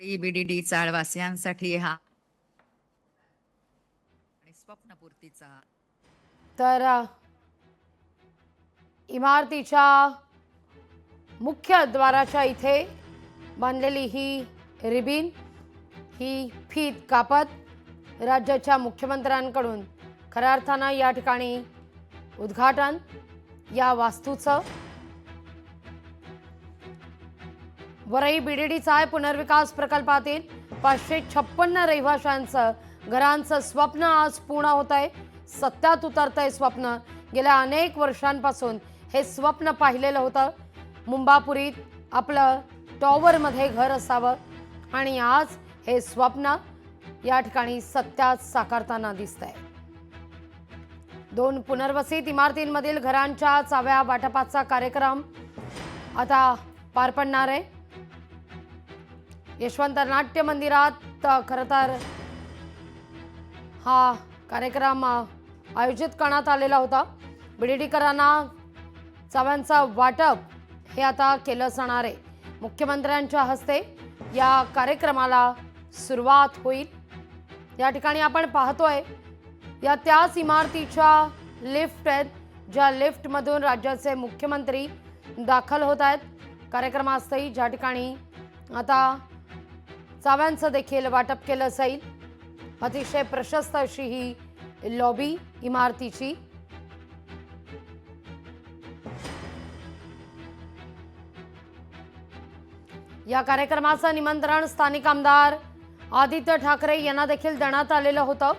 VDD चाळवासियांसाठी हा आणि स्वप्नपूर्तीचा तर इमारतीच्या मुख्य द्वाराच्या इथे बांधलेली ही रिबीन, ही फीत कापत राज्याच्या मुख्यमंत्र्यांकडून खऱ्या अर्थानं या ठिकाणी उद्घाटन या वास्तूचं. वरई बीडीडी चाळ पुनर्विकास प्रकल्पातील 556 रहिवाशांचं घरांचं स्वप्न आज पूर्ण होत आहे. सत्यात उतरतंय स्वप्न. गेल्या अनेक वर्षांपासून हे स्वप्न पाहिलेलं होतं. मुंबापुरीत आपलं टॉवरमध्ये घर असावं आणि आज हे स्वप्न या ठिकाणी सत्यात साकारताना दिसतंय. 2 पुनर्वसित इमारतींमधील घरांच्या चाव्या वाटपाचा कार्यक्रम आता पार पडणार आहे. यशवंत नाट्य मंदिरात खरं तर हा कार्यक्रम आयोजित करण्यात आलेला होता. बीडीडीकरांना चाव्यांचं वाटप हे आता केलं जाणार आहे. मुख्यमंत्र्यांच्या हस्ते या कार्यक्रमाला सुरुवात होईल. या ठिकाणी आपण पाहतोय या त्याच इमारतीच्या लिफ्ट आहेत, ज्या लिफ्टमधून राज्याचे मुख्यमंत्री दाखल होत आहेत कार्यक्रमास्थळी, ज्या ठिकाणी आता चाव्यांचं देखील वाटप केलं जाईल. अतिशय प्रशस्त अशी ही लॉबी इमारतीची. या कार्यक्रमाचं निमंत्रण स्थानिक आमदार आदित्य ठाकरे यांना देखील देण्यात आलेलं होतं,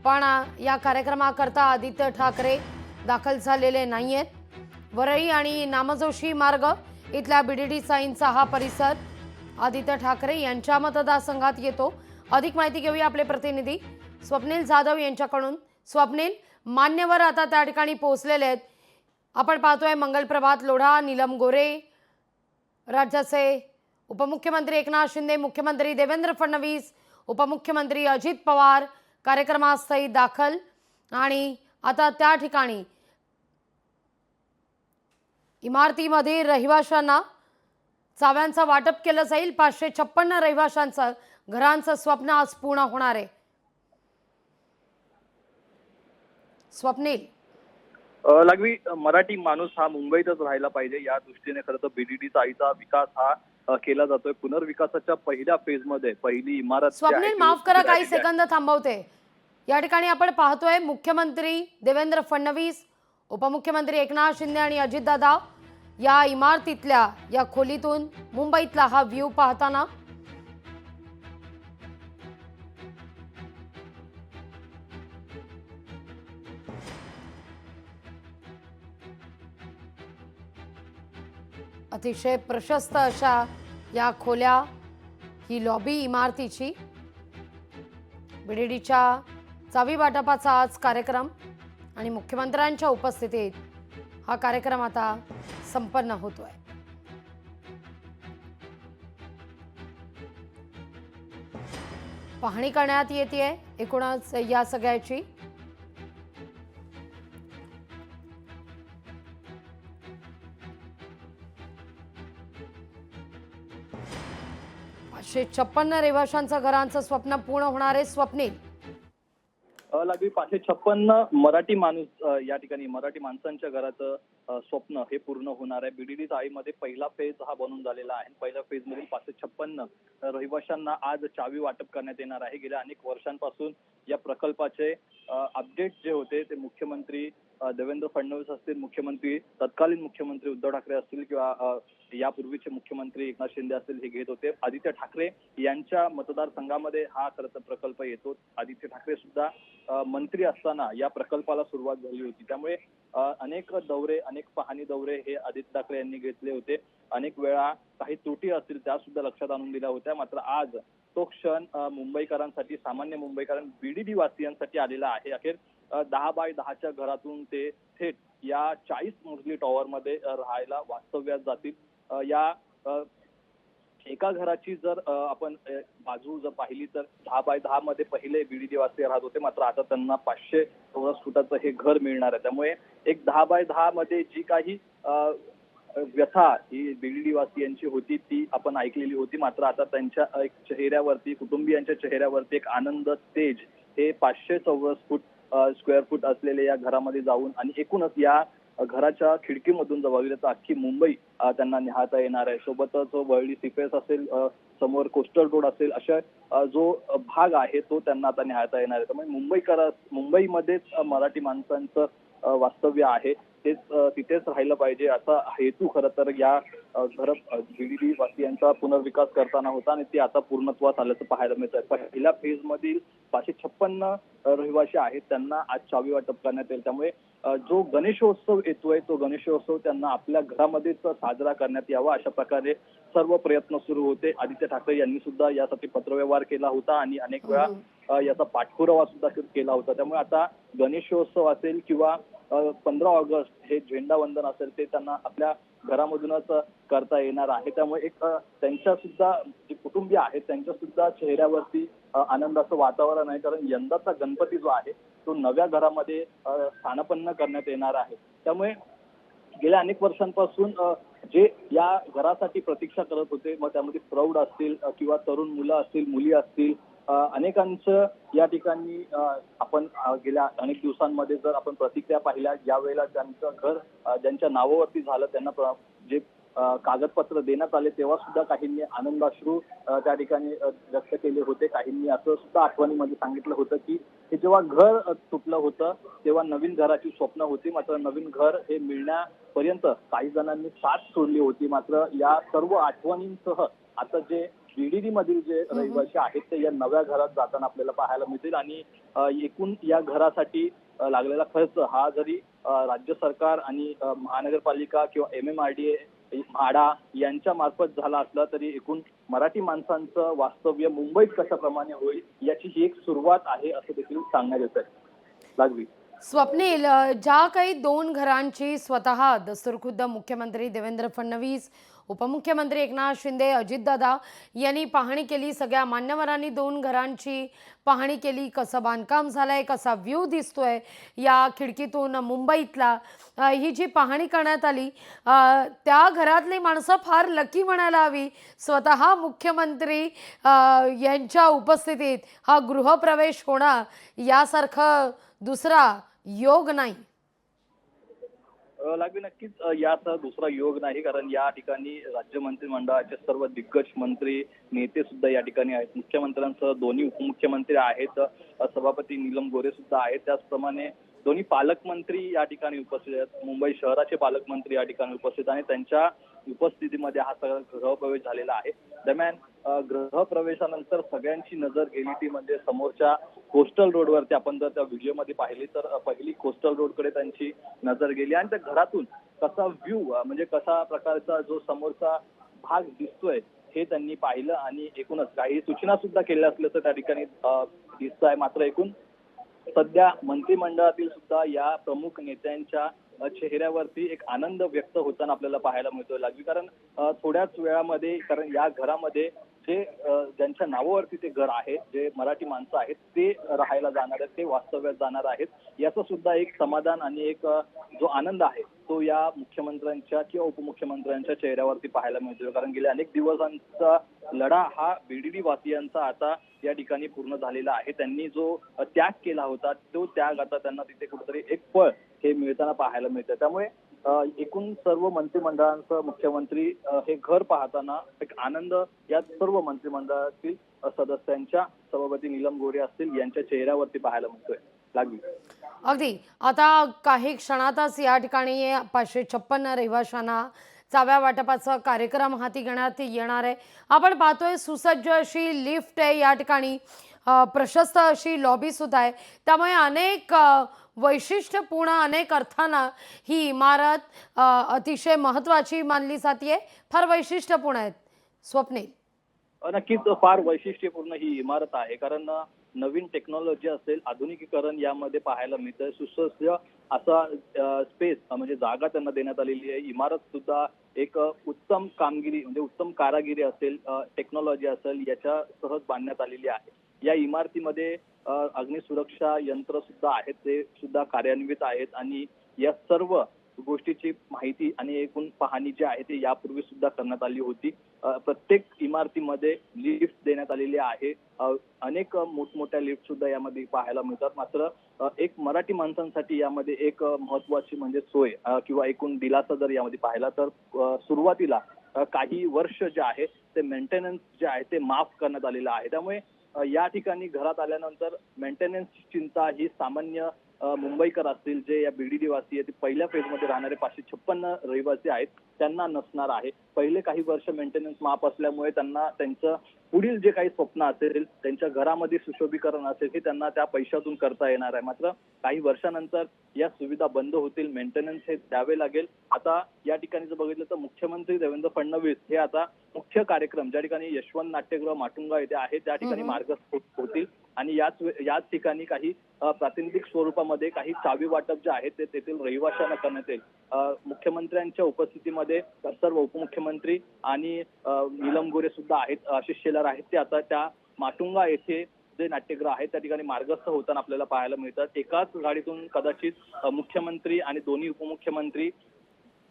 पण या कार्यक्रमाकरता आदित्य ठाकरे दाखल झालेले नाहीयेत. वरई आणि नामजोशी मार्ग इथल्या बीडीडी चाळींचा हा परिसर आदित्य ठाकरे यांच्या मतदारसंघात येतो. अधिक माहिती घेऊया आपले प्रतिनिधी स्वप्नील जाधव यांच्याकडून. स्वप्नील, मान्यवर आता त्या ठिकाणी पोहोचलेले आहेत. आपण पाहतोय मंगलप्रभात लोढा, नीलम गोरे, राज्याचे उपमुख्यमंत्री एकनाथ शिंदे, मुख्यमंत्री देवेंद्र फडणवीस, उपमुख्यमंत्री अजित पवार कार्यक्रमास्थळी दाखल. आणि आता त्या ठिकाणी इमारतीमध्ये रहिवाशांना चाव्यांचं वाटप केलं जाईल. 556 रहिवाशांचं घरांचं स्वप्न आज पूर्ण होणार आहे. स्वप्नील, लागवी मराठी माणूस हा मुंबईतच राहायला पाहिजे या दृष्टीने खरं तर बीडीडी चाळीचा विकास हा केला जातोय. पुनर्विकासाच्या पहिल्या फेज मध्ये पहिली इमारत स्वप्नील माफ करा, काही सेकंद थांबवते. या ठिकाणी आपण पाहतोय मुख्यमंत्री देवेंद्र फडणवीस, उपमुख्यमंत्री एकनाथ शिंदे आणि अजितदादा या इमारतीतल्या या खोलीतून मुंबईतला हा व्ह्यू पाहताना. अतिशय प्रशस्त अशा या खोल्या, ही लॉबी इमारतीची. बीडीडीच्या चावी वाटपाचा आज कार्यक्रम आणि मुख्यमंत्र्यांच्या उपस्थितीत हा कार्यक्रम आता संपन्न होतोय. पाहणी करण्यात येते एकूणच या सगळ्याची. पाचशे 56 रहिवाशांचं घरांचं स्वप्न पूर्ण होणार आहे. स्वप्नील, लागवी 556 मराठी माणूस या ठिकाणी मराठी माणसांच्या घराचं स्वप्न हे पूर्ण होणार आहे. बीडीडी चाळीमध्ये पहिला फेज हा बनून झालेला आहे. पहिल्या फेज मधील 556 रहिवाशांना आज चावी वाटप करण्यात येणार आहे. गेल्या अनेक वर्षांपासून या प्रकल्पाचे अपडेट जे होते ते मुख्यमंत्री देवेंद्र फडणवीस असतील, मुख्यमंत्री तत्कालीन मुख्यमंत्री उद्धव ठाकरे असतील किंवा यापूर्वीचे मुख्यमंत्री एकनाथ शिंदे असतील हे घेत होते. आदित्य ठाकरे यांच्या मतदारसंघामध्ये हा खरं तर प्रकल्प येतो. आदित्य ठाकरे सुद्धा मंत्री असताना या प्रकल्पाला सुरुवात झाली होती. त्यामुळे अनेक दौरे, अनेक पाहणी दौरे हे आदित्य ठाकरे यांनी घेतले होते. अनेक वेळा काही त्रुटी असतील त्या सुद्धा लक्षात आणून दिल्या होत्या. मात्र आज तो क्षण मुंबईकरांसाठी, सामान्य मुंबईकरां बीडीडी वासियांसाठी आलेला आहे. अखेर 10 बाय 10च्या घरातून ते थेट या 40 मजली टॉवर मध्ये राहायला वास्तव्यात जातील. या एका घराची जर आपण बाजू जर पाहिली तर 10 बाय 10 मध्ये पहिले बीडीडी वासी राहत होते, मात्र आता त्यांना 500 चौरस फुटाचं हे घर मिळणार आहे. त्यामुळे एक 10 बाय 10 मध्ये जी काही व्यथा ही बीडीडी वासियांची होती ती आपण ऐकलेली होती. मात्र आता त्यांच्या एक चेहऱ्यावरती, कुटुंबियांच्या चेहऱ्यावरती एक आनंद, तेज हे 500 चौरस फूट स्क्वेअर फूट असलेल्या या घरामध्ये जाऊन आणि एकूणच या घराच्या खिडकीमधून जर बघितलं तर अख्खी मुंबई त्यांना निहाळता येणार आहे. सोबतच वरळी सीफेस असेल, समोर कोस्टल रोड असेल, अशा जो भाग आहे तो त्यांना आता निहाळता येणार आहे. त्यामुळे मुंबईमध्येच मराठी माणसांचं वास्तव्य आहे, तेच तिथेच राहिलं पाहिजे असा हेतू खरं तर या बीडीडी वासियांचा पुनर्विकास करताना होता आणि ते आता पूर्णत्वास आल्याचं पाहायला मिळत आहे. पहिल्या फेज मधील 556 रहिवासी आहेत त्यांना आज चावी वाटप करण्यात येईल. त्यामुळे जो गणेशोत्सव येतोय तो गणेशोत्सव त्यांना आपल्या घरामध्येच साजरा करण्यात यावा अशा प्रकारे सर्व प्रयत्न सुरू होते. आदित्य ठाकरे यांनी सुद्धा यासाठी पत्रव्यवहार केला होता आणि अनेक वेळा याचा पाठपुरावा सुद्धा केला होता. त्यामुळे आता गणेशोत्सव असेल किंवा 15 ऑगस्ट हे झेंडावंदन असेल ते त्यांना आपल्या घरामधूनच करता येणार आहे. त्यामुळे एक त्यांच्या सुद्धा जे कुटुंबीय आहेत त्यांच्या सुद्धा चेहऱ्यावरती आनंदाचं वातावरण आहे. कारण यंदाचा गणपती जो आहे तो नव्या घरामध्ये स्थानापन्न करण्यात येणार आहे. त्यामुळे गेल्या अनेक वर्षांपासून जे या घरासाठी प्रतीक्षा करत होते, मग त्यामध्ये प्रौढ असतील किंवा तरुण मुलं असतील, मुली असतील, अनेकांचं या ठिकाणी आपण गेल्या अनेक दिवसांमध्ये जर आपण प्रतिक्रिया पाहिल्या, यावेळेला ज्यांचं घर ज्यांच्या नावावरती झालं त्यांना जे कागदपत्र देण्यात आले तेव्हा सुद्धा काहींनी आनंदाश्रू त्या ठिकाणी व्यक्त केले होते. काहींनी असं सुद्धा आठवणीमध्ये सांगितलं होतं की हे जेव्हा घर तुटलं होतं तेव्हा नवीन घराची स्वप्न होती, मात्र नवीन घर हे मिळण्यापर्यंत काही जणांनी साथ सोडली होती. मात्र या सर्व आठवणींसह आता जे बीडीडी मधील जे रहिवासी आहेत ते या नव्या घरात जाताना आपल्याला पाहायला मिळतील आणि एकूण या घरासाठी लागलेला खर्च हा जरी राज्य सरकार आणि महानगरपालिका किंवा MMRDA म्हाडा यांच्या मार्फत झाला असला तरी एकूण मराठी माणसांचं वास्तव्य मुंबईत कशाप्रमाणे होईल याची ही एक सुरुवात आहे असं देखील सांगण्यात येत आहे. लागवी स्वप्नील, ज्या काही 2 घरांची स्वतः दस्तूरखुद्द मुख्यमंत्री देवेंद्र फडणवीस, उपमुख्यमंत्री एकनाथ शिंदे, अजितदादा यांनी पाहणी केली, सगळ्या मान्यवरांनी 2 घरांची पाहणी केली, कसं बांधकाम झालंय, कसा व्ह्यू दिसतोय या खिडकीतून मुंबईतला, ही जी पाहणी करण्यात आली त्या घरातली माणसं फार लकी म्हणायला हवी. स्वतः मुख्यमंत्री यांच्या उपस्थितीत हा गृहप्रवेश होणं यासारखं दुसरा योग नाही. लागवी नक्कीच याचा दुसरा योग नाही, कारण या ठिकाणी राज्य मंत्रिमंडळाचे सर्व दिग्गज मंत्री नेते सुद्धा या ठिकाणी आहेत. मुख्यमंत्र्यांसह दोन्ही उपमुख्यमंत्री आहेत, सभापती नीलम गोरे सुद्धा आहेत, त्याचप्रमाणे दोन्ही पालकमंत्री या ठिकाणी उपस्थित आहेत. मुंबई शहराचे पालकमंत्री या ठिकाणी उपस्थित आणि त्यांच्या उपस्थितीमध्ये हा सगळा गृहप्रवेश झालेला आहे. दरम्यान गृहप्रवेशानंतर सगळ्यांची नजर गेली ती म्हणजे समोरच्या कोस्टल रोडवरती. आपण जर त्या व्हिडिओमध्ये पाहिली तर पहिली कोस्टल रोडकडे त्यांची नजर गेली आणि त्या घरातून कसा व्ह्यू म्हणजे कशा प्रकारचा जो समोरचा भाग दिसतोय हे त्यांनी पाहिलं आणि एकूणच काही सूचना सुद्धा केल्या असल्याचं त्या ठिकाणी दिसत आहे. मात्र एकूण सध्या मंत्रिमंडळातील सुद्धा या प्रमुख नेत्यांच्या चेहऱ्यावरती एक आनंद व्यक्त होताना आपल्याला पाहायला मिळतोय. लागवी कारण थोड्याच वेळामध्ये, कारण या घरामध्ये जे ज्यांच्या नावावरती ते घर आहे, जे मराठी माणसं आहेत ते राहायला जाणार आहेत, ते वास्तव्यात जाणार आहेत, याचं सुद्धा एक समाधान आणि एक जो आनंद आहे तो या मुख्यमंत्र्यांच्या किंवा उपमुख्यमंत्र्यांच्या चेहऱ्यावरती पाहायला मिळतोय. कारण गेल्या अनेक दिवसांचा लढा हा बीडीडी वासियांचा आता या ठिकाणी पूर्ण झालेला आहे. त्यांनी जो त्याग केला होता तो त्याग आता त्यांना तिथे कुठेतरी एक फळ हे मिळताना पाहायला मिळतं. त्यामुळे एकूण सर्व मंत्रिमंडळांचं मुख्यमंत्री हे घर पाहताना एक आनंद या सर्व मंत्रिमंडळातील सदस्यांच्या, सभापती नीलम गोरे असतील यांच्या चेहऱ्यावरती पाहायला मिळतोय. लागली अगदी आता काही क्षणातच या ठिकाणी 556 रहिवाशांना चाव्या वाटपाचा कार्यक्रम हाती घेण्यात येणार आहे. आपण पाहतोय सुसज्ज अशी लिफ्ट आहे या ठिकाणी, प्रशस्त अशी लॉबी सुद्धा आहे. त्यामुळे अनेक वैशिष्ट्यपूर्ण, अनेक अर्थानं ही इमारत अतिशय महत्त्वाची मानली जाते, फार वैशिष्ट्यपूर्ण आहेत. स्वप्नील, नक्कीच फार वैशिष्ट्यपूर्ण ही इमारत आहे, कारण नवीन टेक्नॉलॉजी असेल, आधुनिकीकरण यामध्ये पाहायला मिळतंय. सुसज्ज असा स्पेस म्हणजे जागा त्यांना देण्यात आलेली आहे. इमारत सुद्धा एक उत्तम कामगिरी म्हणजे उत्तम कारागिरी असेल, टेक्नॉलॉजी असेल याच्या सहज बांधण्यात आलेली आहे. या इमारतीमध्ये अग्निसुरक्षा यंत्र सुद्धा आहेत, ते सुद्धा कार्यान्वित आहेत आणि या सर्व गोष्टीची माहिती आणि एकूण पाहणी जी आहे ती यापूर्वी सुद्धा करण्यात आली होती. प्रत्येक इमारतीमध्ये लिफ्ट देण्यात आलेली आहे. अनेक मोठमोठ्या लिफ्ट सुद्धा यामध्ये पाहायला मिळतात. मात्र एक मराठी माणसांसाठी यामध्ये एक महत्वाची म्हणजे सोय किंवा एकूण दिलासा जर यामध्ये पाहिला तर सुरुवातीला काही वर्ष जे आहे ते मेंटेनन्स जे आहे ते माफ करण्यात आलेलं आहे. त्यामुळे या ठिकाणी घरात आल्यानंतर मेंटेनन्सची चिंता ही सामान्य मुंबईकर असतील जे या बीडीडी वासी आहेत, पहिल्या फेजमध्ये राहणारे 556 रहिवासी आहेत, त्यांना नसणार आहे. पहिले काही वर्ष मेंटेनन्स माफ असल्यामुळे त्यांना त्यांचं पुढील जे काही स्वप्न असेल, त्यांच्या घरामध्ये सुशोभीकरण असेल, हे त्यांना त्या पैशातून करता येणार आहे. मात्र काही वर्षानंतर या सुविधा बंद होतील, मेंटेनन्स हे द्यावे लागेल. आता या ठिकाणी जर बघितलं तर मुख्यमंत्री देवेंद्र फडणवीस हे आता मुख्य कार्यक्रम ज्या ठिकाणी यशवंत नाट्यगृह माटुंगा येथे आहे त्या ठिकाणी मार्गस्थ होतील आणि याच ठिकाणी काही प्रातिनिधिक स्वरूपामध्ये काही चावी वाटप जे आहे ते तेथील रहिवाशांना करण्यात येईल. मुख्यमंत्र्यांच्या उपस्थितीमध्ये सर्व उपमुख्यमंत्री आणि नीलम गोरे सुद्धा आहेत, आशिष शेलार आहेत, ते आता त्या माटुंगा येथे जे नाट्यगृह आहे त्या ठिकाणी मार्गस्थ होताना आपल्याला पाहायला मिळतात. एकाच गाडीतून कदाचित मुख्यमंत्री आणि दोन्ही उपमुख्यमंत्री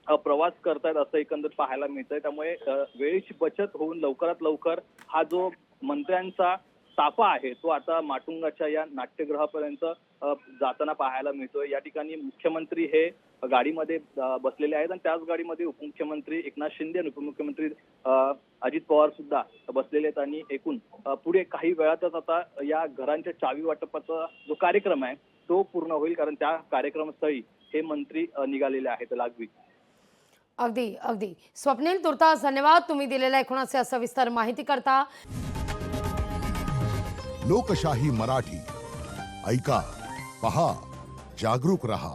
प्रवास करतायत असं एकंदर पाहायला मिळतंय. त्यामुळे वेळेची बचत होऊन लवकरात लवकर हा जो मंत्र्यांचा ताफा आहे तो आता माटुंगाच्या या नाट्यगृहापर्यंत जाताना पाहायला मिळतोय. या ठिकाणी मुख्यमंत्री हे गाडीमध्ये बसलेले आहेत आणि त्याच गाडीमध्ये उपमुख्यमंत्री एकनाथ शिंदे आणि उपमुख्यमंत्री अजित पवार सुद्धा बसलेले आहेत आणि एकूण पुढे काही वेळातच आता या घरांच्या चावी वाटपाचा जो कार्यक्रम आहे तो पूर्ण होईल, कारण त्या कार्यक्रमस्थळी हे मंत्री निघालेले आहेत. लागवी अगदी अगदी स्वप्नील तुर्तास धन्यवाद तुम्ही दिलेल्या एकूणाचे सविस्तर माहिती करता. लोकशाही मराठी ऐका, पहा, जागरूक रहा.